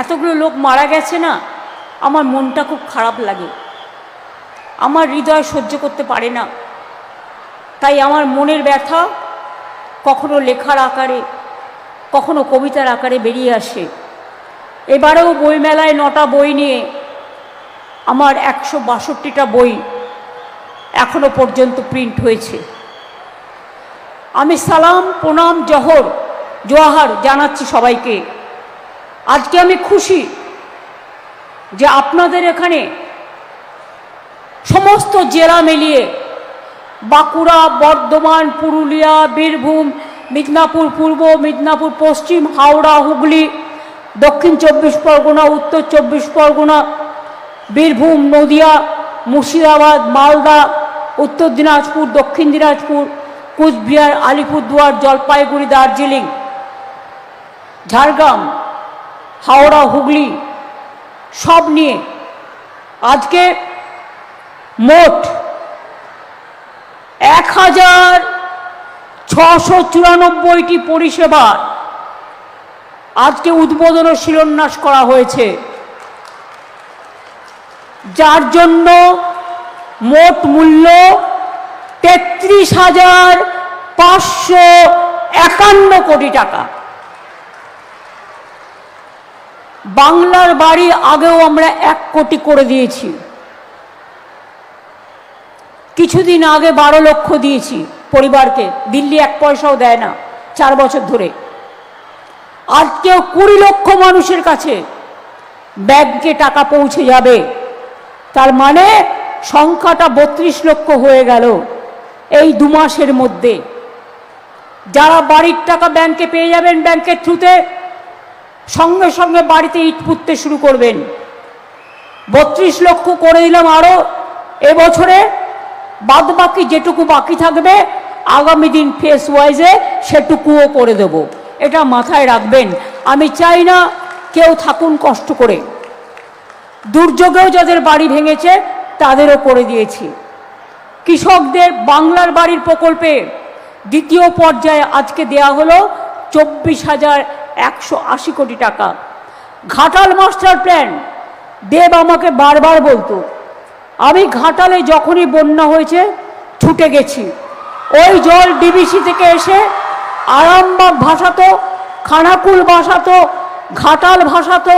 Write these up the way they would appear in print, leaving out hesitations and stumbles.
এতগুলো লোক মারা গেছে না, আমার মনটা খুব খারাপ লাগে, আমার হৃদয় সহ্য করতে পারে না। তাই আমার মনের ব্যথা কখনো লেখার আকারে, কখনো কবিতার আকারে বেরিয়ে আসে। এবারেও বইমেলায় 9টা বই নিয়ে আমার 162টা বই এখনো পর্যন্ত প্রিন্ট হয়েছে। আমি সালাম, প্রণাম, জোহার জানাচ্ছি সবাইকে। আজকে আমি খুশি যে আপনাদের এখানে সমস্ত জেলা মিলিয়ে বাঁকুড়া, বর্ধমান, পুরুলিয়া, বীরভূম, মিদনাপুর পূর্ব, মিদনাপুর পশ্চিম, হাওড়া, হুগলি, দক্ষিণ 24 পরগনা, উত্তর 24 পরগনা, বীরভূম, নদিয়া, মুর্শিদাবাদ, মালদা, উত্তর দিনাজপুর, দক্ষিণ দিনাজপুর, কুচবিহার, আলিপুরদুয়ার, জলপাইগুড়ি, দার্জিলিং, ঝাড়গ্রাম, হাওড়া, হুগলি সব নিয়ে আজকে মোট 1694টি পরিষেবা আজকে উদ্বোধন ও শিলান্যাস করা হয়েছে, যার জন্য মোট মূল্য 33,551 কোটি টাকা। বাংলার বাড়ি আগেও আমরা 1 কোটি করে দিয়েছি, কিছুদিন আগে 12 লক্ষ দিয়েছি পরিবারকে, দিল্লি 1 পয়সাও দেয় না 4 বছর ধরে। আজকেও 20 লক্ষ মানুষের কাছে ব্যাংকে টাকা পৌঁছে যাবে, তার মানে সংখ্যাটা 32 লক্ষ হয়ে গেল এই 2 মাসের মধ্যে। যারা বাড়ির টাকা ব্যাংকে পেয়ে যাবেন ব্যাংকের থ্রুতে, সঙ্গে সঙ্গে বাড়িতে ইট পুঁততে শুরু করবেন। 32 লক্ষ করে দিলাম আরও এবছরে, বাদ বাকি যেটুকু বাকি থাকবে আগামী দিন ফেস ওয়াইজে সেটুকুও করে দেব, এটা মাথায় রাখবেন। আমি চাই না কেউ থাকুন কষ্ট করে। দুর্যোগেও যাদের বাড়ি ভেঙেছে তাদেরও করে দিয়েছি। কৃষকদের বাংলার বাড়ির প্রকল্পে দ্বিতীয় পর্যায়ে আজকে দেয়া হলো 24,180 কোটি টাকা। ঘাটাল মাস্টার প্ল্যান, দেব আমাকে বারবার বলতো, আমি ঘাটালে যখনই বন্যা হয়েছে ছুটে গেছি। ওই জল ডিবিসি থেকে এসে আরামবাগ ভাসাতো, খানাকুল ভাসাতো, ঘাটাল ভাসাতো,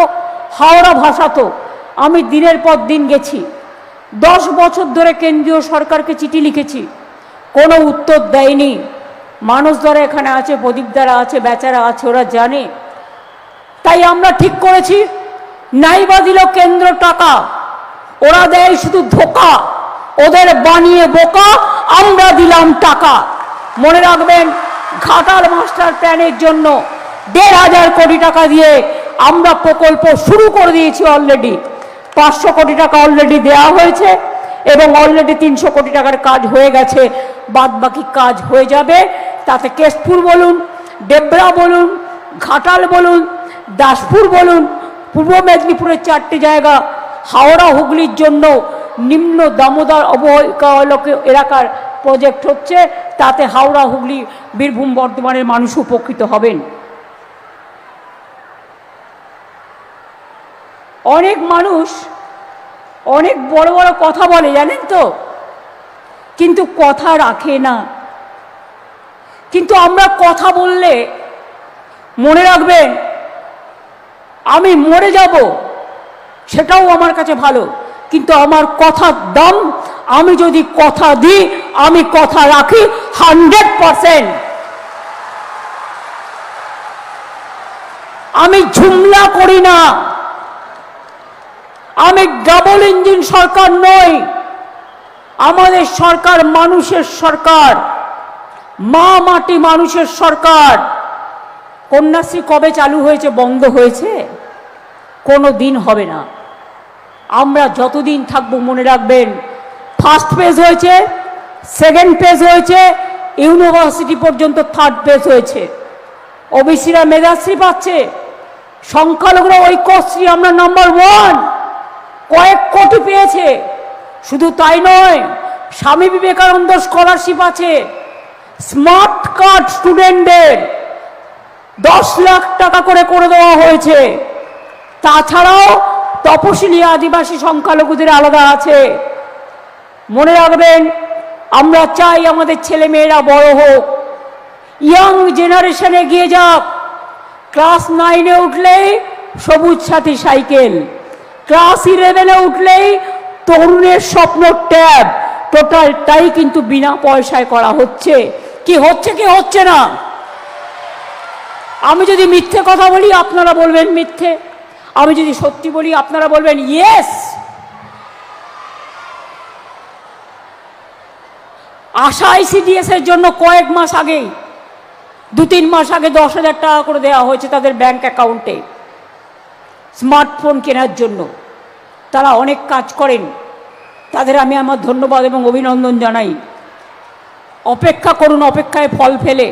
হাওড়া ভাসাতো। আমি দিনের পর দিন গেছি, 10 বছর ধরে কেন্দ্রীয় সরকারকে চিঠি লিখেছি, কোনো উত্তর দেয়নি। মানুষ দ্বারা এখানে আছে, প্রদীপ দ্বারা আছে, বেচারা আছে, ওরা জানে। তাই আমরা ঠিক করেছি, নাইবা দিল কেন্দ্র টাকা, ওরা দেয় শুধু ধোকা, ওদের বানিয়ে বোকা, আমরা দিলাম টাকা। মনে রাখবেন, ঘাটাল মাস্টার প্ল্যানের জন্য 1,500 কোটি টাকা দিয়ে আমরা প্রকল্প শুরু করে দিয়েছি অলরেডি। 500 কোটি টাকা অলরেডি দেওয়া হয়েছে এবং অলরেডি 300 কোটি টাকার কাজ হয়ে গেছে, বাদ বাকি কাজ হয়ে যাবে। তাতে কেশপুর বলুন, ডেবরা বলুন, ঘাটাল বলুন, দাসপুর বলুন, পূর্ব মেদিনীপুরের 4টে জায়গা, হাওড়া হুগলির জন্য নিম্ন দামোদর অববাহিকা এলাকার প্রজেক্ট হচ্ছে, তাতে হাওড়া হুগলি বীরভূম বর্ধমানের মানুষ উপকৃত হবেন। অনেক মানুষ অনেক বড় বড় কথা বলে জানেন তো, কিন্তু কথা রাখে না। কিন্তু আমরা কথা বললে মনে রাখবেন, আমি মরে যাব সেটাও আমার কাছে ভালো, কিন্তু আমার কথার দাম, আমি যদি কথা দিই, আমি কথা রাখি 100%। আমি ঝুমলা করি না, আমি ডাবল ইঞ্জিন সরকার নই। আমাদের সরকার মানুষের সরকার, মা মাটি মানুষের সরকার। কন্যাশ্রী কবে চালু হয়েছে, বন্ধ হয়েছে? কোনো দিন হবে না। আমরা যতদিন থাকবো মনে রাখবেন, ফার্স্ট পেজ হয়েছে, সেকেন্ড পেজ হয়েছে, ইউনিভার্সিটি পর্যন্ত 3rd পেজ হয়েছে। ওবিসিরা মেধাশ্রী পাচ্ছে, সংখ্যালঘুরা ঐক্যশ্রী আমরা নাম্বার 1, কয়েক কোটি পেয়েছে। শুধু তাই নয়, স্বামী বিবেকানন্দ স্কলারশিপ আছে, স্মার্ট কার্ড স্টুডেন্টদের 10 লাখ টাকা করে দেওয়া হয়েছে। তাছাড়াও তপশিলি আদিবাসী সংখ্যালঘুদের আলাদা আছে। মনে রাখবেন, আমরা চাই আমাদের ছেলে মেয়েরা বড় হোক, ইয়াং জেনারেশন এগিয়ে যাক। ক্লাস 9-এ উঠলেই সবুজ সাথী সাইকেল, ক্লাস 11-এ উঠলেই তরুণের স্বপ্ন ট্যাব, টোটালটাই কিন্তু বিনা পয়সায় করা হচ্ছে। কি হচ্ছে কি হচ্ছে না? আমি যদি মিথ্যে কথা বলি আপনারা বলবেন মিথ্যে, আমি যদি সত্যি বলি আপনারা বলবেন ইয়েস। আশা আইসিডিএস এর জন্য কয়েক মাস আগেই, 2-3 মাস আগে 10,000 টাকা করে দেওয়া হয়েছে তাদের ব্যাংক অ্যাকাউন্টে স্মার্টফোন কেনার জন্য। তারা অনেক কাজ করেন, তাদের আমি আমার ধন্যবাদ এবং অভিনন্দন জানাই। অপেক্ষা করুন, অপেক্ষায় ফল ফেলে।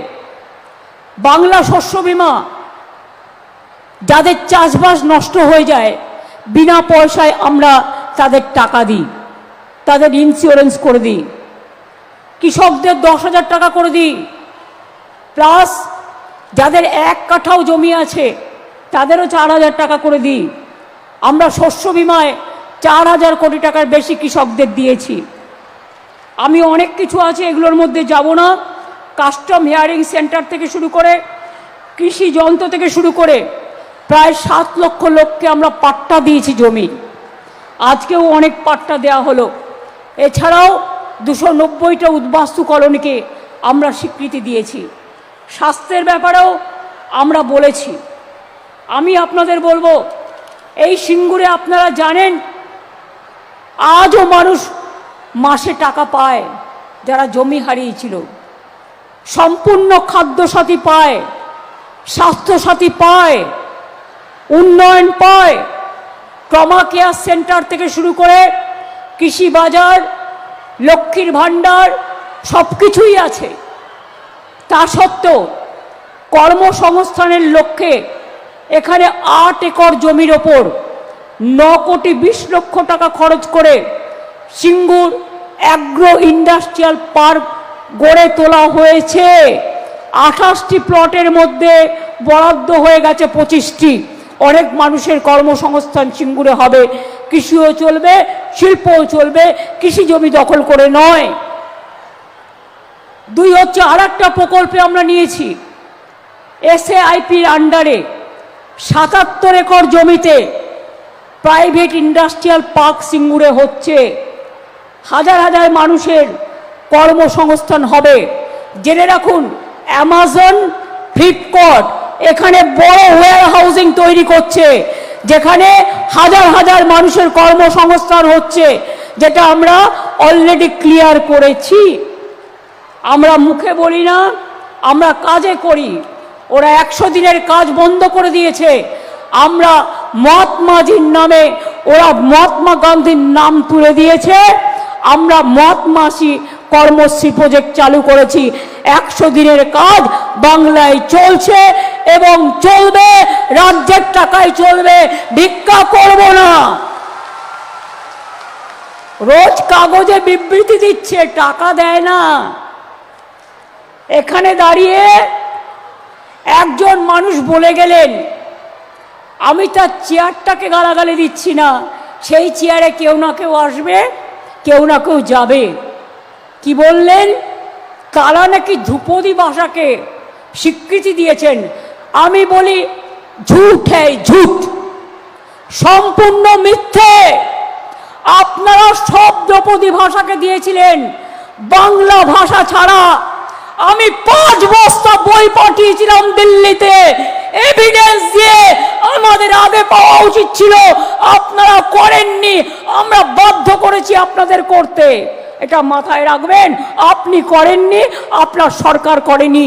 বাংলা শস্য বীমা, যাদের চাষবাস নষ্ট হয়ে যায় বিনা পয়সায় আমরা তাদের টাকা দিই, তাদের ইন্স্যুরেন্স করে দিই। কৃষকদের 10,000 টাকা করে দিই, প্লাস যাদের 1 কাঠাও জমি আছে তাদেরও 4,000 টাকা করে দিই। আমরা শস্য বীমায় 4,000 কোটি টাকার বেশি কৃষকদের দিয়েছি। আমি অনেক কিছু আছে, এগুলোর মধ্যে যাব না। কাস্টম হিয়ারিং সেন্টার থেকে শুরু করে, কৃষি যন্ত্র থেকে শুরু করে প্রায় 7 লক্ষ লোককে আমরা পাট্টা দিয়েছি জমি। আজকেও অনেক পাট্টা দেওয়া হলো। এছাড়াও 290টা উদ্বাস্তু কলোনিকে আমরা স্বীকৃতি দিয়েছি। স্বাস্থ্যের ব্যাপারেও আমরা বলেছি। আমি আপনাদের বলবো, এই সিঙ্গুরে আপনারা জানেন আজও মানুষ মাসে টাকা পায় যারা জমি হারিয়েছিল। সম্পূর্ণ খাদ্যসাথী পায়, স্বাস্থ্যসাথী পায়, উন্নয়ন পায়। ট্রমা কেয়ার সেন্টার থেকে শুরু করে কৃষি বাজার, লক্ষ্মীর ভাণ্ডার সব কিছুই আছে। তা সত্ত্বেও কর্মসংস্থানের লক্ষ্যে এখানে 8 একর জমির ওপর 9 কোটি 20 লক্ষ টাকা খরচ করে সিঙ্গুর অ্যাগ্রো ইন্ডাস্ট্রিয়াল পার্ক গড়ে তোলা হয়েছে। 28টি প্লটের মধ্যে বরাদ্দ হয়ে গেছে 25টি। অনেক মানুষের কর্মসংস্থান সিঙ্গুরে হবে, কৃষিও চলবে, শিল্পও চলবে, কৃষি জমি দখল করে নয়। 2 হচ্ছে আরেকটা প্রকল্পে আমরা নিয়েছি এসএআইপির আন্ডারে 77 একর জমিতে প্রাইভেট ইন্ডাস্ট্রিয়াল পার্ক সিঙ্গুরে হচ্ছে। হাজার হাজার মানুষের কর্মসংস্থান হবে। জেনে রাখুন, অ্যামাজন, ফ্লিপকার্ট এখানে বড় ওয়্যার হাউজিং তৈরি করছে, যেখানে হাজার হাজার মানুষের কর্মসংস্থান হচ্ছে, যেটা আমরা অলরেডি ক্লিয়ার করেছি। আমরা মুখে বলি না, আমরা কাজে করি। ওরা 100 দিনের কাজ বন্ধ করে দিয়েছে। আমরা মহাত্মাজির নামে, ওরা মহাত্মা গান্ধীর নাম তুলে দিয়েছে। আমরা মহাত্মাসী কর্মশ্রী প্রজেক্ট চালু করেছি। 100 দিনের কাজ বাংলায় চলছে এবং চলবে, রাজ্যের টাকায় চলবে, ভিক্ষা করব না। রোজ কাগজে বিবৃতি দিচ্ছে, টাকা দেয় না। এখানে দাঁড়িয়ে একজন মানুষ বলে গেলেন, আমি তার চেয়ারটাকে গালাগালি দিচ্ছি না, সেই চেয়ারে কেউ না কেউ আসবে, কেউ না কেউ যাবে। কি বললেন? তারা নাকি ধ্রুপদী ভাষাকে স্বীকৃতি দিয়েছেন। আমি বলি ঝুট, হ্যাঁ ঝুট, সম্পূর্ণ মিথ্যে। আপনারা সব ধ্রুপদী ভাষাকে দিয়েছিলেন, বাংলা ভাষা ছাড়া। আমি 5 বস্তা বই পাঠিয়েছিলাম দিল্লিতে এভিডেন্স দিয়ে, আমাদের আগে পাওয়া উচিত ছিল, আপনারা করেননি। আমরা বাধ্য করেছি আপনাদের করতে। এটা মাথায় রাখবেন, আপনি করেননি, আপনার সরকার করেনি।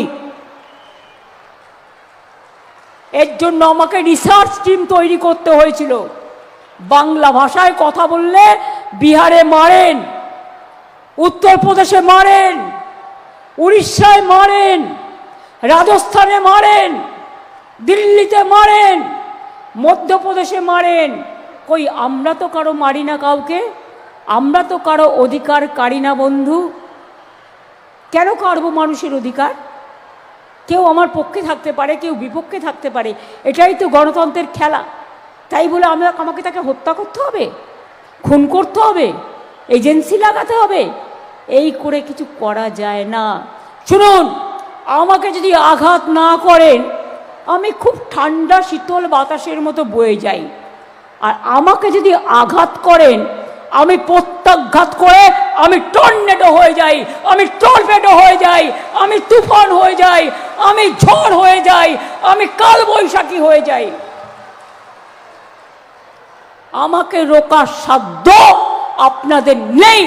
এর জন্য আমাকে রিসার্চ টিম তৈরি করতে হয়েছিল। বাংলা ভাষায় কথা বললে বিহারে মারেন, উত্তরপ্রদেশে মারেন, উড়িষ্যায় মারেন, রাজস্থানে মারেন, দিল্লিতে মারেন, মধ্যপ্রদেশে মারেন। কই আমরা তো কারো মারি না কাউকে, আমরা তো কারো অধিকার কারি না বন্ধু। কেন কারবো মানুষের অধিকার? কেউ আমার পক্ষে থাকতে পারে, কেউ বিপক্ষে থাকতে পারে, এটাই তো গণতন্ত্রের খেলা। তাই বলে আমাকে তাকে হত্যা করতে হবে, খুন করতে হবে, এজেন্সি লাগাতে হবে, এই করে কিছু করা যায় না। শুনুন, আমাকে যদি আঘাত না করেন আমি খুব ঠান্ডা শীতল বাতাসের মতো বয়ে যাই, আর আমাকে যদি আঘাত করেন আমি প্রত্যাঘাত করে আমি টর্নেডো হয়ে যাই, আমি টর্পেডো হয়ে যাই, আমি তুফান হয়ে যাই, আমি ঝড় হয়ে যাই, আমি কালবৈশাখী হয়ে যাই। আমাকে রোকার সাধ্য আপনাদের নেই।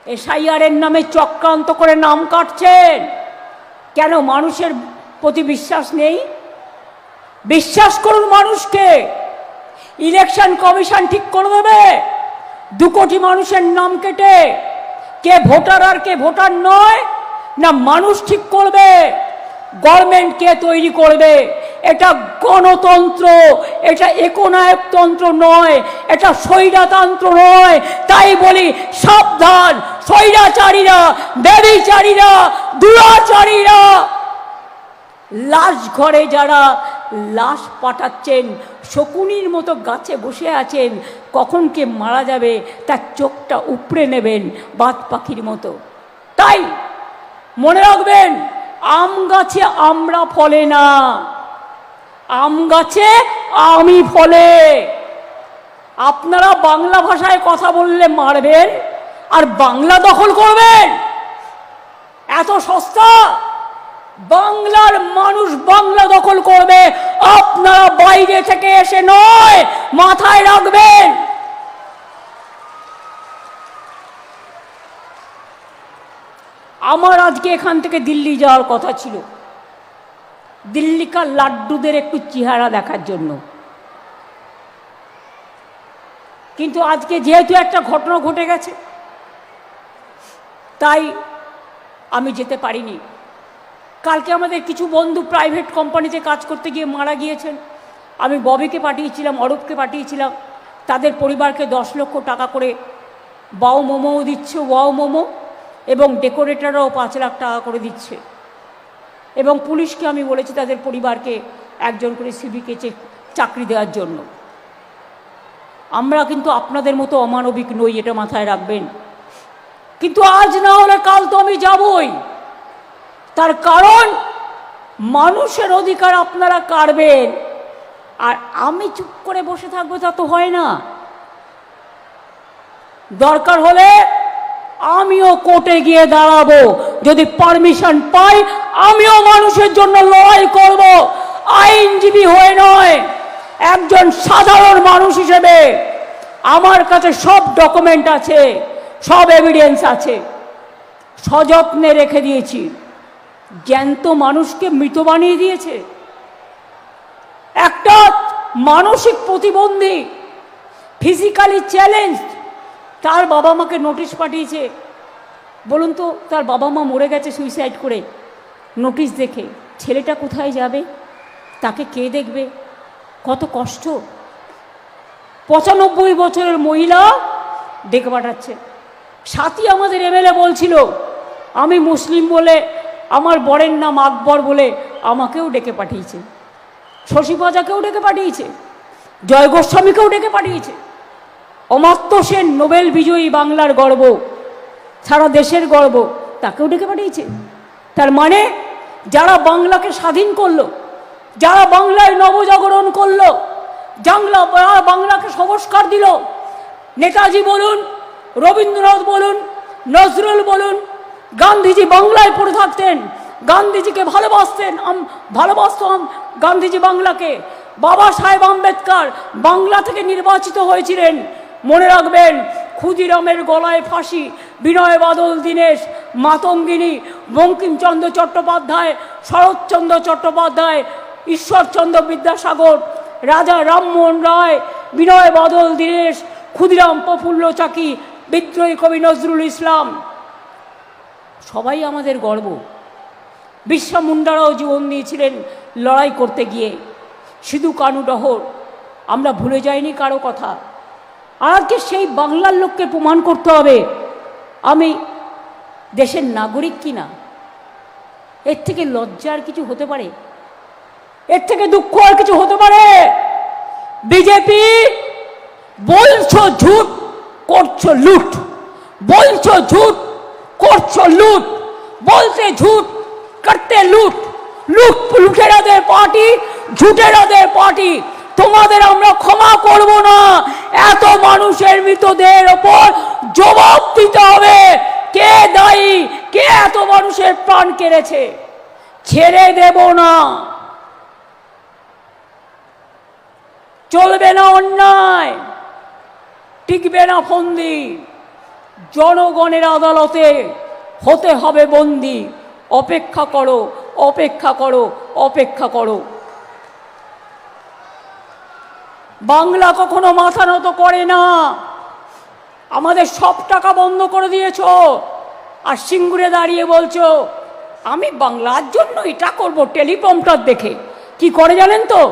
এসআইআর এর নামে চক্রান্ত করে নাম কাটছেন কেন? মানুষের প্রতি বিশ্বাস নেই? বিশ্বাস করুন মানুষকে। ইলেকশন কমিশন ঠিক করে দেবে 2 কোটি মানুষের নাম কেটে কে ভোটার আর কে ভোটার নয়, না মানুষ ঠিক করবে? গভর্নমেন্ট কে তৈরি করবে? এটা গণতন্ত্র, এটা একনায়কতন্ত্র নয়, এটা স্বৈরতন্ত্র নয়। তাই বলি সাবধান, স্বৈরাচারীরা, ব্যভিচারীরা, দুরাচারীরা, লাশ ঘরে যারা লাশ পাঠাচ্ছেন, শকুনির মতো গাছে বসে আছেন, কখন কে মারা যাবে তার চোখটা উপড়ে নেবেন বাদ পাখির মতো। তাই মনে রাখবেন, আম গাছে আমরা ফলে না, আম গাছে আমি ফলে। আপনারা বাংলা ভাষায় কথা বললে মারবেন আর বাংলা দখল করবেন? এত সস্তা? বাংলার মানুষ বাংলা দখল করবে, আপনারা বাইরে থেকে এসে নয়, মাথায় রাখবেন। আমার আজকে এখান থেকে দিল্লি যাওয়ার কথা ছিল, দিল্লিকার লাড্ডুদের একটু চেহারা দেখার জন্য, কিন্তু আজকে যেহেতু একটা ঘটনা ঘটে গেছে তাই আমি যেতে পারিনি। কালকে আমাদের কিছু বন্ধু প্রাইভেট কোম্পানিতে কাজ করতে গিয়ে মারা গিয়েছেন। আমি ববিকে পাঠিয়েছিলাম, অরূপকে পাঠিয়েছিলাম, তাদের পরিবারকে 10 লক্ষ টাকা করে বাউ মোমোও দিচ্ছে, ওয়াও মোমো, এবং ডেকোরেটররাও 5 লাখ টাকা করে দিচ্ছে। এবং পুলিশকে আমি বলেছি তাদের পরিবারকে 1জন করে সিভিকে চাকরি দেওয়ার জন্য। আমরা কিন্তু আপনাদের মতো অমানবিক নই, এটা মাথায় রাখবেন। কিন্তু আজ না হলে কাল তো আমি যাবই। তার কারণ মানুষের অধিকার আপনারা কাড়বেন আর আমি চুপ করে বসে থাকবো, তা তো হয় না। দরকার হলে আমিও কোর্টে গিয়ে দাঁড়াবো, যদি পারমিশন পাই আমিও মানুষের জন্য লড়াই করব, আইনজীবী হয়ে নয়, একজন সাধারণ মানুষ হিসেবে। আমার কাছে সব ডকুমেন্ট আছে, সব এভিডেন্স আছে, সযত্নে রেখে দিয়েছি। জ্যান্ত মানুষকে মৃত বানিয়ে দিয়েছে। একটা মানসিক প্রতিবন্ধী, ফিজিক্যালি চ্যালেঞ্জ, তার বাবা মাকে নোটিশ পাঠিয়েছে। বলুন তো, তার বাবা মা মরে গেছে সুইসাইড করে, নোটিশ দেখে ছেলেটা কোথায় যাবে, তাকে কে দেখবে? কত কষ্ট। 95 বছরের মহিলা ডেকে পাঠাচ্ছে। সাথী আমাদের এমএলএ বলছিল, আমি মুসলিম বলে, আমার বরের নাম আকবর বলে আমাকেও ডেকে পাঠিয়েছে, শশী পাজাকেও ডেকে পাঠিয়েছে, জয় গোস্বামীকেও ডেকে পাঠিয়েছে। অমর্ত্য সেন, নোবেল বিজয়ী, বাংলার গর্ব, সারা দেশের গর্ব, তাকেও ডেকে পাঠিয়েছে। তার মানে যারা বাংলাকে স্বাধীন করলো, যারা বাংলায় নবজাগরণ করলো, বাংলাকে সংস্কার দিল, নেতাজি বলুন, রবীন্দ্রনাথ বলুন, নজরুল বলুন, গান্ধীজি বাংলায় পড়ে থাকতেন, গান্ধীজিকে ভালোবাসতাম গান্ধীজি বাংলাকে। বাবা সাহেব আম্বেদকর বাংলা থেকে নির্বাচিত হয়েছিলেন। মনে রাখবেন, ক্ষুদিরামের গলায় ফাঁসি, বিনয় বাদল দীনেশ, মাতঙ্গিনী, বঙ্কিমচন্দ্র চট্টোপাধ্যায়, শরৎচন্দ্র চট্টোপাধ্যায়, ঈশ্বরচন্দ্র বিদ্যাসাগর, রাজা রামমোহন রায়, বিনয় বাদল দীনেশ, ক্ষুদিরাম প্রফুল্ল চাকি, বিদ্রোহী কবি নজরুল ইসলাম, সবাই আমাদের গর্ব। বিরসা মুন্ডারাও জীবন দিয়েছিলেন লড়াই করতে গিয়ে। সিধু কানু ডহর, আমরা ভুলে যাইনি কারো কথা। আর আজকে সেই বাংলার লোককে প্রমাণ করতে হবে আমি দেশের নাগরিক কিনা। এর থেকে লজ্জার কিছু হতে পারে? এর থেকে দুঃখ আর কিছু হতে পারে? বিজেপি বলছো ঝুট করছো লুট, বলছো ঝুট করছো লুট, বলতে ঝুট করতে লুট, লুট লুটেরাদের পার্টি, ঝুটেরাদের পার্টি। তোমাদের আমরা ক্ষমা করব না। এত মানুষের মৃতদেহের ওপর জবাব দিতে হবে, কে দায়ী, কে এত মানুষের প্রাণ কেড়েছে। ছেড়ে দেব না, চলবে না অন্যায়, টিকবে না ফন্দি। জনগণের আদালতে হতে হবে বন্দী। অপেক্ষা করো, অপেক্ষা করো, অপেক্ষা করো। বাংলা কখনো মাথা নত করে না। আমাদের সব টাকা বন্ধ করে দিয়েছ, আর সিঙ্গুরে দাঁড়িয়ে বলছো আমি বাংলার জন্য এটা করব টেলিপ্রম্পটার দেখে। কি করে জানেন তো?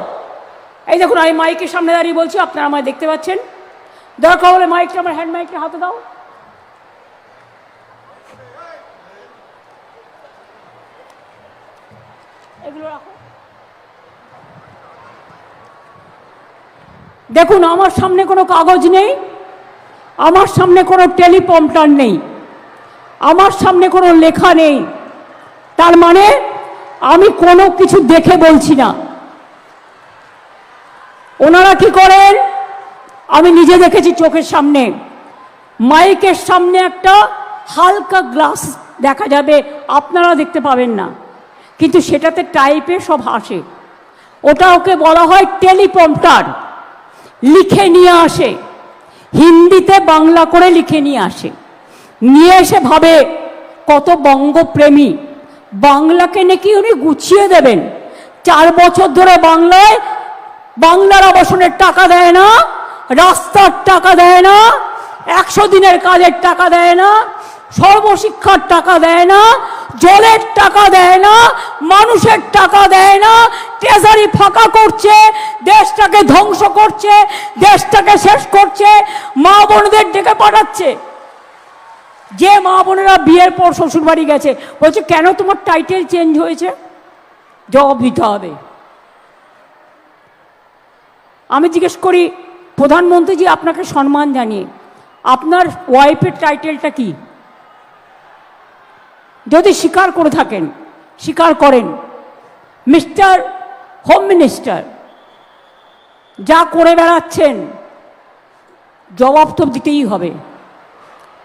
এই দেখুন, আমি মাইকের সামনে দাঁড়িয়ে বলছি, আপনারা আমায় দেখতে পাচ্ছেন। দরকার হলে মাইকটা, আমার হ্যান্ড মাইকটা হাতে দাও। এগুলো রাখো। দেখুন, আমার সামনে কোনো কাগজ নেই, আমার সামনে কোনো টেলিপ্রম্পটার নেই, আমার সামনে কোনো লেখা নেই। তার মানে আমি কোনো কিছু দেখে বলছি না। ওনারা কি করেন আমি নিজে দেখেছি চোখের সামনে। মাইকের সামনে একটা হালকা গ্লাস দেখা যাবে, আপনারা দেখতে পাবেন না, কিন্তু সেটাতে টাইপে সব আসে। ওটা ওকে বলা হয় টেলিপ্রম্পটার। লিখে নিয়ে আসে, হিন্দিতে বাংলা করে লিখে নিয়ে আসে। নিয়ে এসে ভাবে কত বঙ্গপ্রেমী, বাংলাকে নাকি উনি গুছিয়ে দেবেন। 4 বছর ধরে বাংলায় বাংলার আবাসনের টাকা দেয় না, রাস্তার টাকা দেয় না, 100 দিনের কাজের টাকা দেয় না, সর্বশিক্ষার টাকা দেয় না, জলের টাকা দেয় না, মানুষের টাকা দেয় না। ট্রেজারি ফাঁকা করছে, দেশটাকে ধ্বংস করছে, দেশটাকে শেষ করছে, মা বোনদের ডেকে পাঠাচ্ছে। যে মা বোনেরা বিয়ের পর শ্বশুর বাড়ি গেছে, বলছে কেন তোমার টাইটেল চেঞ্জ হয়েছে? জবাব দিতে হবে। আমি জিজ্ঞেস করি, প্রধানমন্ত্রীজি আপনাকে সম্মান জানিয়ে আপনার ওয়াইফের টাইটেলটা কি? যদি স্বীকার করে থাকেন, স্বীকার করেন, মিস্টার হোম মিনিস্টার যা করে বেড়াচ্ছেন, জবাব তো দিতেই হবে।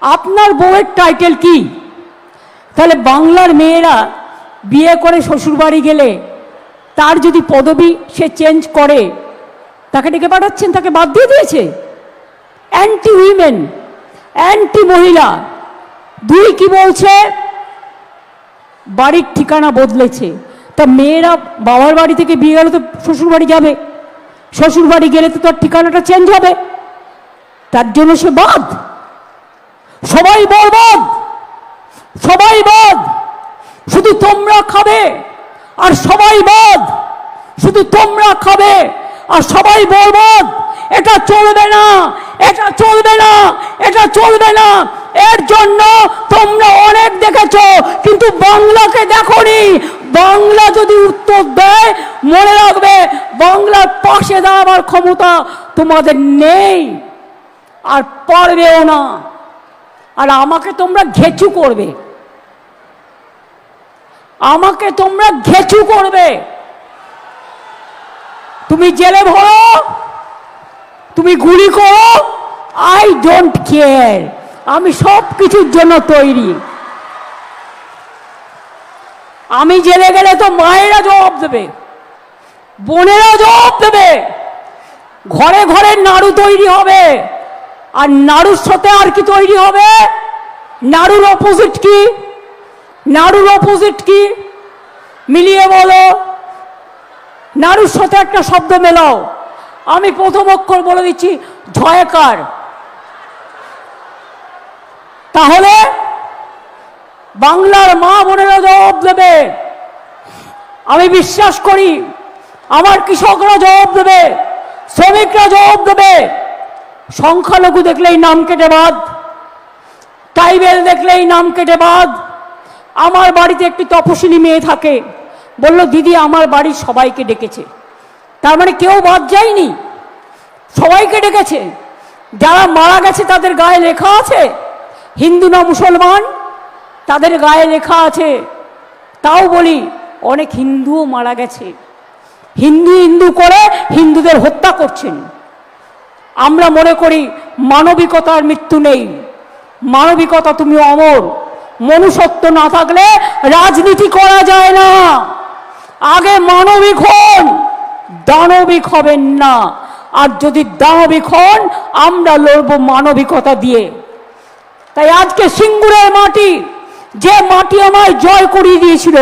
আপনার বউয়ের টাইটেল কি? তাহলে বাংলার মেয়েরা বিয়ে করে শ্বশুরবাড়ি গেলে তার যদি পদবি সে চেঞ্জ করে, তাকে ডেকে পাঠাচ্ছেন, তাকে বাদ দিয়ে দিয়েছে। অ্যান্টি উইমেন, অ্যান্টি মহিলা। 2 কি বলছে? বাড়ির ঠিকানা বদলেছে। তা মেয়েরা বাবার বাড়ি থেকে বিয়ে গেলে তো শ্বশুর বাড়ি যাবে, শ্বশুর বাড়ি গেলে তো তার ঠিকানাটা চেঞ্জ হবে, তার জন্য সে বাদ। সবাই বরবাদ, সবাই বাদ, শুধু তোমরা খাবে আর সবাই বাদ, শুধু তোমরা খাবে আর সবাই বরবাদ। এটা চলবে না, এটা চলবে না, এটা চলবে না। এর জন্য তোমরা অনেক দেখেছ, কিন্তু বাংলাকে দেখোনি। বাংলা যদি উত্তর দেয়, মনে রাখবে বাংলার পাশে দাঁড়াবার ক্ষমতা তোমাদের নেই, আর পারবেও না। আর আমাকে তোমরা ঘেচু করবে, আমাকে তোমরা ঘেচু করবে। তুমি জেলে ভরো, তুমি গুলি করো, আই ডোন্ট কেয়ার। আমি সব কিছুর জন্য তৈরি। আমি জেলে গেলে তো মায়েরা জবাব দেবে, বোনেরা জবাব দেবে, ঘরে ঘরে নাড়ু তৈরি হবে। আর নাড়ুর সাথে আর কি তৈরি হবে? নাড়ুর অপোজিট কি? নাড়ুর অপোজিট কি? মিলিয়ে বলো। নাড়ুর সাথে একটা শব্দ মেলাও। আমি প্রথম অক্ষর বলে দিচ্ছি, ঝয়কার। তাহলে বাংলার মা বোনেরা জবাব দেবে। আমি বিশ্বাস করি আমার কৃষকরা জবাব দেবে, শ্রমিকরা জবাব দেবে। সংখ্যালঘু দেখলেই নাম কেটে বাদ, ট্রাইবেল দেখলেই নাম কেটে বাদ। আমার বাড়িতে একটি তপশিলি মেয়ে থাকে, বলল দিদি আমার বাড়ির সবাইকে ডেকেছে। তার মানে কেউ বাদ যায়নি, সবাইকে ডেকেছে। যারা মারা গেছে তাদের গায়ে লেখা আছে, হিন্দু না মুসলমান তাদের গায়ে লেখা আছে। তাও বলি অনেক হিন্দুও মারা গেছে, হিন্দু হিন্দু করে হিন্দুদের হত্যা করছেন। আমরা মনে করি মানবিকতার মৃত্যু নেই, মানবিকতা তুমি অমর। মনুষ্যত্ব না থাকলে রাজনীতি করা যায় না। আগে মানবিক হন, দানবিক হবেন না। আর যদি দানবিক হন, আমরা লড়ব মানবিকতা দিয়ে। তাই আজকে সিঙ্গুরের মাটি, যে মাটি আমায় জয় করিয়ে দিয়েছিল,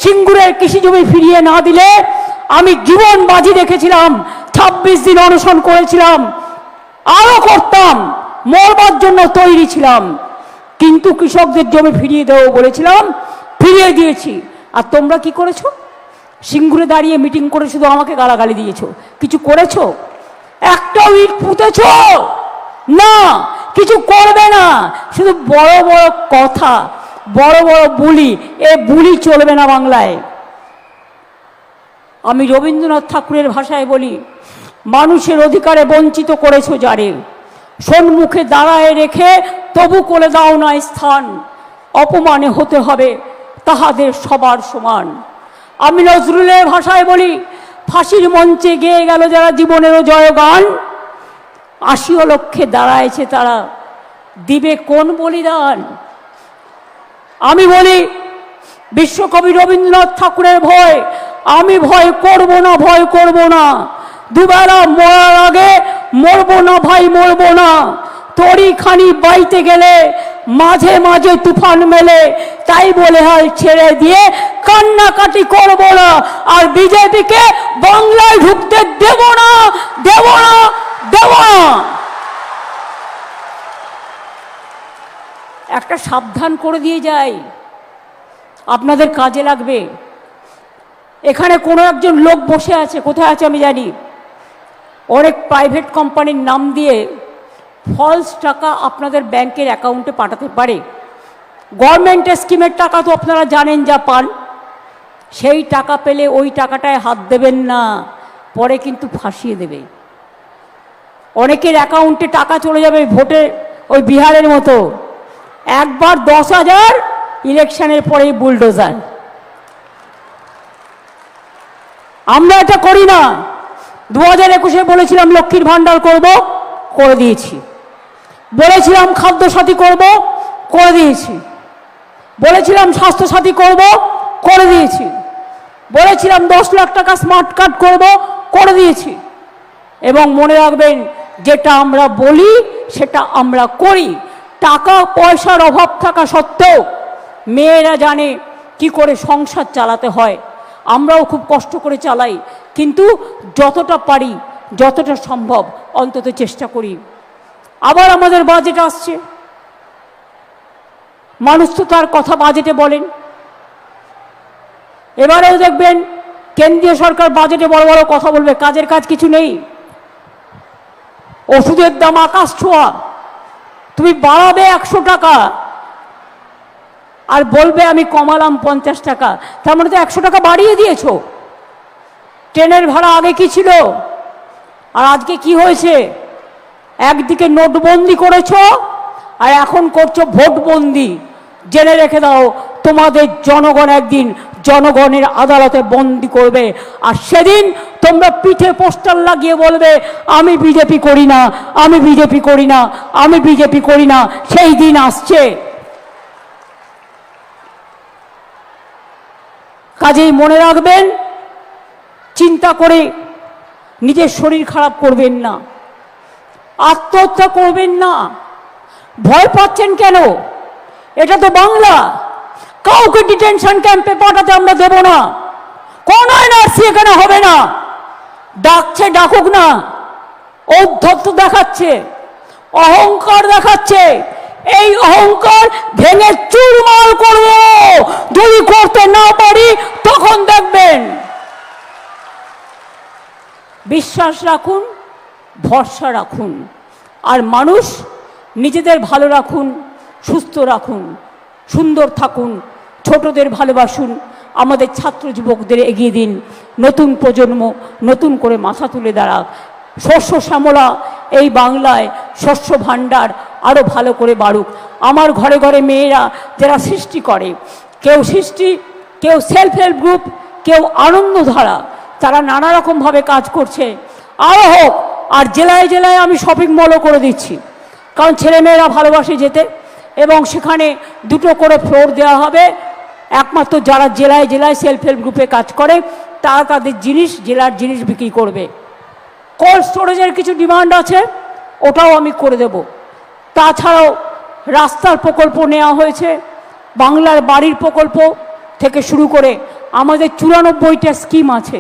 সিঙ্গুরের কৃষি জমি ফিরিয়ে না দিলে আমি জীবন বাজি রেখেছিলাম, 26 দিন অনশন করেছিলাম, আরো করতাম, মরবার জন্য তৈরি ছিলাম। কিন্তু কৃষকদের জমি ফিরিয়ে দেবো বলেছিলাম, ফিরিয়ে দিয়েছি। আর তোমরা কি করেছো? সিঙ্গুরে দাঁড়িয়ে মিটিং করে শুধু আমাকে গালাগালি দিয়েছো, কিছু করেছো? একটা ইট পুঁতেছো না, কিছু করবে না, শুধু বড় বড় কথা, বড় বড় বুলি। এ বুলি চলবে না বাংলায়। আমি রবীন্দ্রনাথ ঠাকুরের ভাষায় বলি, মানুষের অধিকারে বঞ্চিত করেছো যারে, সম্মুখে দাঁড়ায় রেখে তবু করে দাও না স্থান, অপমানে হতে হবে তাহাদের সবার সমান। আমি নজরুলের ভাষায় বলি, ফাঁসির মঞ্চে গেয়ে গেল যারা জীবনেরও জয়গান, 80 লক্ষে দাঁড়ায়ছে তারা, দিবে কোন বলিদান? আমি বলি, বিশ্বকবি রবীন্দ্রনাথ ঠাকুরের ভয়, আমি ভয় করব না, ভয় করব না। দুবেলা মরার আগে মরবো না ভাই, মরবো না। তরি খানি বাইতে গেলে মাঝে মাঝে তুফান মেলে, তাই বলে হাল ছেড়ে দিয়ে কান্নাকাটি করব না। আর বিজেপিকে বাংলায় ঢুকতে দেব না, দেব না, দেব না। একটা সাবধান করে দিয়ে যাই, আপনাদের কাজে লাগবে। এখানে কোনো একজন লোক বসে আছে, কোথায় আছে আমি জানি, অনেক প্রাইভেট কোম্পানির নাম দিয়ে ফলস টাকা আপনাদের ব্যাংকের অ্যাকাউন্টে পাঠাতে পারে। গভর্নমেন্টের স্কিমের টাকা তো আপনারা জানেন যা পান, সেই টাকা পেলে ওই টাকাটায় হাত দেবেন না, পরে কিন্তু ফাঁসিয়ে দেবে। অনেকের অ্যাকাউন্টে টাকা চলে যাবে ভোটে, ওই বিহারের মতো, একবার 10,000, ইলেকশনের পরেই বুলডোজার। আমরা এটা করি না। 2021-এ বলেছিলাম লক্ষ্মীর ভান্ডার করব, করে দিয়েছি। বলেছিলাম খাদ্যসাথী করব, করে দিয়েছি। বলেছিলাম স্বাস্থ্যসাথী করব, করে দিয়েছি। বলেছিলাম 10 লাখ টাকা স্মার্ট কার্ড করব, করে দিয়েছি। এবং মনে রাখবেন, যেটা আমরা বলি সেটা আমরা করি। টাকা পয়সার অভাব থাকা সত্ত্বেও মেয়েরা জানে কি করে সংসার চালাতে হয়। আমরাও খুব কষ্ট করে চালাই, কিন্তু যতটা পারি, যতটা সম্ভব অন্তত চেষ্টা করি। আবার আমাদের বাজেট আসছে, মানুষ তো তার কথা বাজেটে বলেন। এবারেও দেখবেন কেন্দ্রীয় সরকার বাজেটে বড় বড় কথা বলবে, কাজের কাজ কিছু নেই। ওষুধের দাম আকাশ ছোঁয়া, তুমি বাড়াবে 100 টাকা আর বলবে আমি কমালাম 50 টাকা, তার মানে তো 100 টাকা বাড়িয়ে দিয়েছো। ট্রেনের ভাড়া আগে কি ছিল আর আজকে কি হয়েছে? একদিকে নোটবন্দি করেছো আর এখন করছো ভোটবন্দি। জেনে রেখে দাও, তোমাদের জনগণ একদিন জনগণের আদালতে বন্দি করবে। আর সেদিন তোমরা পিঠে পোস্টার লাগিয়ে বলবে আমি বিজেপি করি না, আমি বিজেপি করি না, আমি বিজেপি করি না। সেই দিন আসছে। কাজেই মনে রাখবেন, চিন্তা করে নিজের শরীর খারাপ করবেন না, আত্মহত্যা করবেন না। ভয় পাচ্ছেন কেন? এটা তো বাংলা। কাউকে ডিটেনশন ক্যাম্পে পাঠাতে আমরা দেব না। কোন এনআরসি এখানে হবে না। ডাকছে ডাকুক না, ঔদ্ধত্য দেখাচ্ছে, অহংকার দেখাচ্ছে। এই অহংকার ভেঙে চুরমার করব। যদি করতে না পারি তখন দেখবেন। বিশ্বাস রাখুন, ভরসা রাখুন, আর মানুষ নিজেদের ভালো রাখুন, সুস্থ রাখুন, সুন্দর থাকুন, ছোটদের ভালোবাসুন, আমাদের ছাত্র যুবকদের এগিয়ে দিন। নতুন প্রজন্ম নতুন করে মাথা তুলে দাঁড়াক। শস্য শ্যামলা এই বাংলায় শস্য ভাণ্ডার আরও ভালো করে বাড়ুক। আমার ঘরে ঘরে মেয়েরা যারা সৃষ্টি করে, কেউ সৃষ্টি, কেউ সেলফ হেল্প গ্রুপ, কেউ আনন্দধারা, তারা নানা রকমভাবে কাজ করছে, আরও হোক। আর জেলায় জেলায় আমি শপিং মলও করে দিচ্ছি, কারণ ছেলেমেয়েরা ভালোবাসে যেতে, এবং সেখানে 2টো করে ফ্লোর দেওয়া হবে। একমাত্র যারা জেলায় জেলায় সেলফ হেল্প গ্রুপে কাজ করে তারা তাদের জিনিস, জেলার জিনিস বিক্রি করবে। কোল্ড স্টোরেজের কিছু ডিমান্ড আছে, ওটাও আমি করে দেব। তাছাড়াও রাস্তার প্রকল্প নেওয়া হয়েছে, বাংলার বাড়ির প্রকল্প থেকে শুরু করে আমাদের 94টা স্কিম আছে।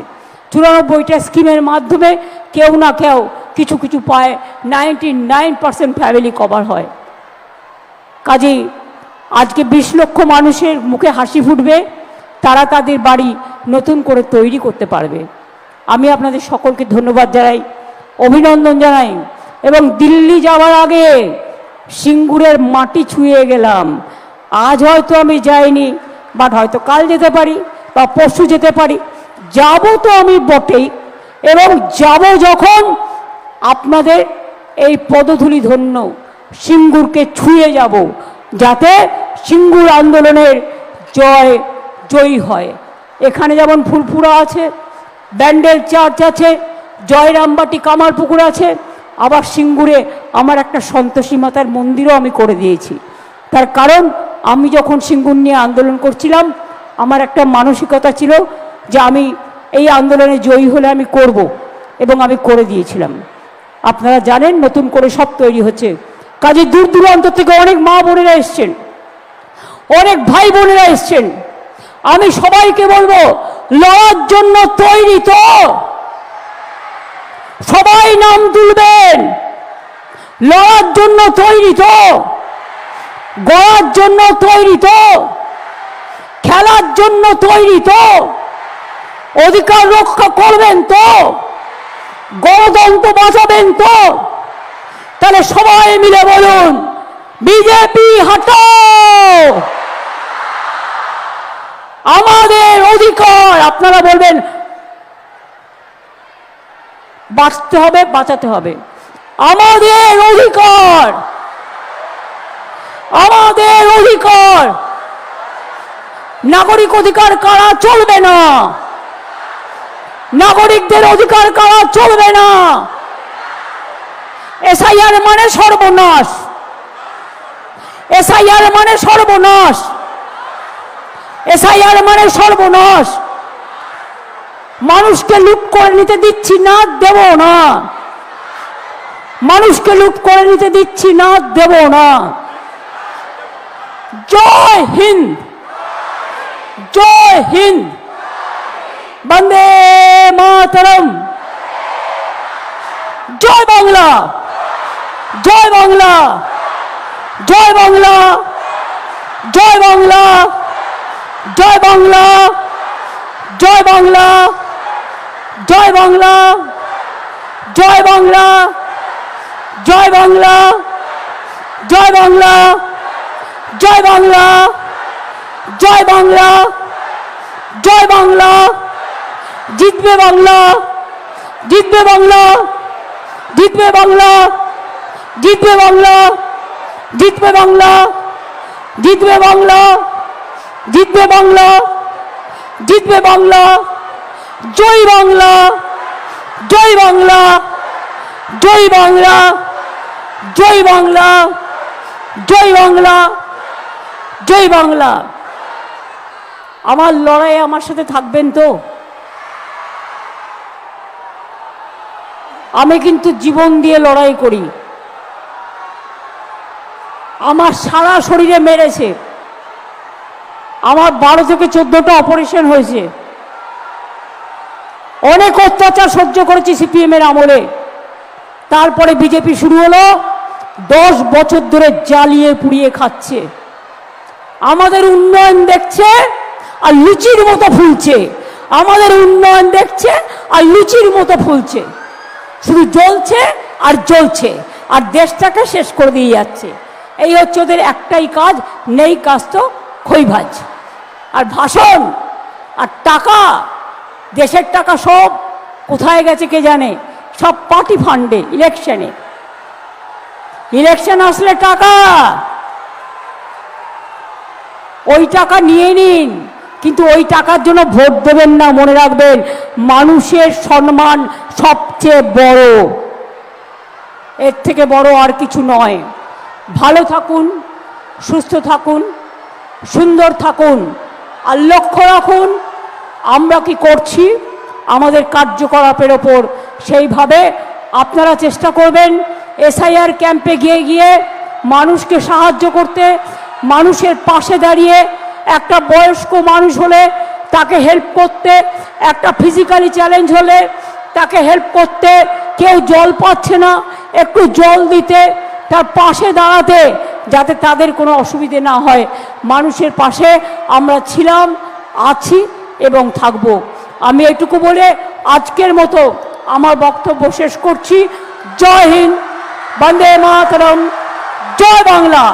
94টা স্কিমের মাধ্যমে কেউ না কেউ কিছু কিছু পায়, 99% ফ্যামিলি কভার হয়। কাজেই আজকে 20 লক্ষ মানুষের মুখে হাসি ফুটবে, তারা তাদের বাড়ি নতুন করে তৈরি করতে পারবে। আমি আপনাদের সকলকে ধন্যবাদ জানাই, অভিনন্দন জানাই, এবং দিল্লি যাওয়ার আগে সিঙ্গুরের মাটি ছুঁয়ে গেলাম। আজ হয়তো আমি যাইনি, বাট হয়তো কাল যেতে পারি বা পরশু যেতে পারি। যাব তো আমি বটেই, এবং যাব যখন আপনাদের এই পদধূলি ধন্য সিঙ্গুরকে ছুঁয়ে যাব, যাতে সিঙ্গুর আন্দোলনের জয়ী হয়। এখানে যেমন ফুলপুরা আছে, ব্যান্ডেল চার্চ আছে, জয়রামবাটি কামারপুকুর আছে, আবার সিঙ্গুরে আমার একটা সন্তোষী মাতার মন্দিরও আমি করে দিয়েছি। তার কারণ আমি যখন সিঙ্গুর নিয়ে আন্দোলন করছিলাম, আমার একটা মানসিকতা ছিল যে আমি এই আন্দোলনে জয়ী হলে আমি করব, এবং আমি করে দিয়েছিলাম। আপনারা জানেন নতুন করে সব তৈরি হচ্ছে। কাজে দূর দূরান্ত থেকে অনেক মা বোনেরা এসছেন, অনেক ভাই বোনেরা এসছেন। আমি সবাইকে বলবো, লড়ার জন্য তৈরি তো? সবাই নাম তুলবেন। লড়ার জন্য তৈরি তো? গড়ার জন্য তৈরি তো? খেলার জন্য তৈরি তো? অধিকার রক্ষা করবেন তো? গণতন্ত্র বাঁচাবেন তো? তাহলে সবাই মিলে বলুন, বিজেপি হটাও। আমাদের অধিকার, আপনারা বলবেন বাঁচতে হবে, বাঁচাতে হবে। আমাদের অধিকার, আমাদের অধিকার। নাগরিক অধিকার কারা চলবে না, নাগরিকদের অধিকার কারা চলবে না। এসআইআর মানে সর্বনাশ, এসআইআর মানে সর্বনাশ, এসআইআর মানে সর্বনাশ। মানুষকে লুট করে নিতে দিচ্ছি না, দেব না। মানুষকে লুট করে নিতে দিচ্ছি না, দেব না। জয় হিন্দ, জয় হিন্দ, বন্দে মাতরম। জয় বাংলা, জয় বাংলা, জয় বাংলা, জয় বাংলা, জয় বাংলা, জয় বাংলা, জয় বাংলা, জয় বাংলা, জয় বাংলা, জয় বাংলা, জয় বাংলা, জয় বাংলা, জয় বাংলা। জিতবে বাংলা, জিতবে বাংলা, জিতবে বাংলা, জিতবে বাংলা, জিতবে বাংলা, জিতবে বাংলা, জিতবে বাংলা, জিতবে বাংলা। জয় বাংলা, জয় বাংলা, জয় বাংলা, জয় বাংলা, জয় বাংলা, জয় বাংলা। আমার লড়াইয়ে আমার সাথে থাকবেন তো? আমি কিন্তু জীবন দিয়ে লড়াই করি। আমার সারা শরীরে মেরেছে। আমার 12 থেকে 14টা অপারেশন হয়েছে। অনেক অত্যাচার সহ্য করেছি সিপিএম এর আমলে। তারপরে বিজেপি শুরু হলো, 10 বছর ধরে জ্বালিয়ে পুড়িয়ে খাচ্ছে। আমাদের উন্নয়ন দেখছে আর লুচির মতো ফুলছে। আমাদের উন্নয়ন দেখছে আর লুচির মতো ফুলছে। শুধু জ্বলছে আর জ্বলছে, আর দেশটাকে শেষ করে দিয়ে যাচ্ছে। এই হচ্ছে ওদের একটাই কাজ, নেই কাজ তো খইভাজ আর ভাষণ আর টাকা। দেশের টাকা সব কোথায় গেছে কে জানে। সব পার্টি ফান্ডে ইলেকশনে। ইলেকশন আসলে টাকা, ওই টাকা নিয়ে নিন, কিন্তু ওই টাকার জন্য ভোট দেবেন না। মনে রাখবেন, মানুষের সম্মান সবচেয়ে বড়, এর থেকে বড় আর কিছু নয়। ভালো থাকুন, সুস্থ থাকুন, সুন্দর থাকুন, আর লক্ষ্য রাখুন আমরা কি করছি আমাদের কার্যকলাপের ওপর। সেইভাবে আপনারা চেষ্টা করবেন এসআইআর ক্যাম্পে গিয়ে গিয়ে মানুষকে সাহায্য করতে, মানুষের পাশে দাঁড়িয়ে, একটা বয়স্ক মানুষ হলে তাকে হেল্প করতে, একটা ফিজিক্যালি চ্যালেঞ্জ হলে তাকে হেল্প করতে, কেউ জল পাচ্ছে না একটু জল দিতে, তার পাশে দাঁড়াতে, যাতে তাদের কোনো অসুবিধে না হয়। মানুষের পাশে আমরা ছিলাম, আছি এবং থাকব। আমি এটুকু বলে আজকের মতো আমার বক্তব্য শেষ করছি। জয় হিন্দ, বন্দে মাতরম, জয় বাংলা।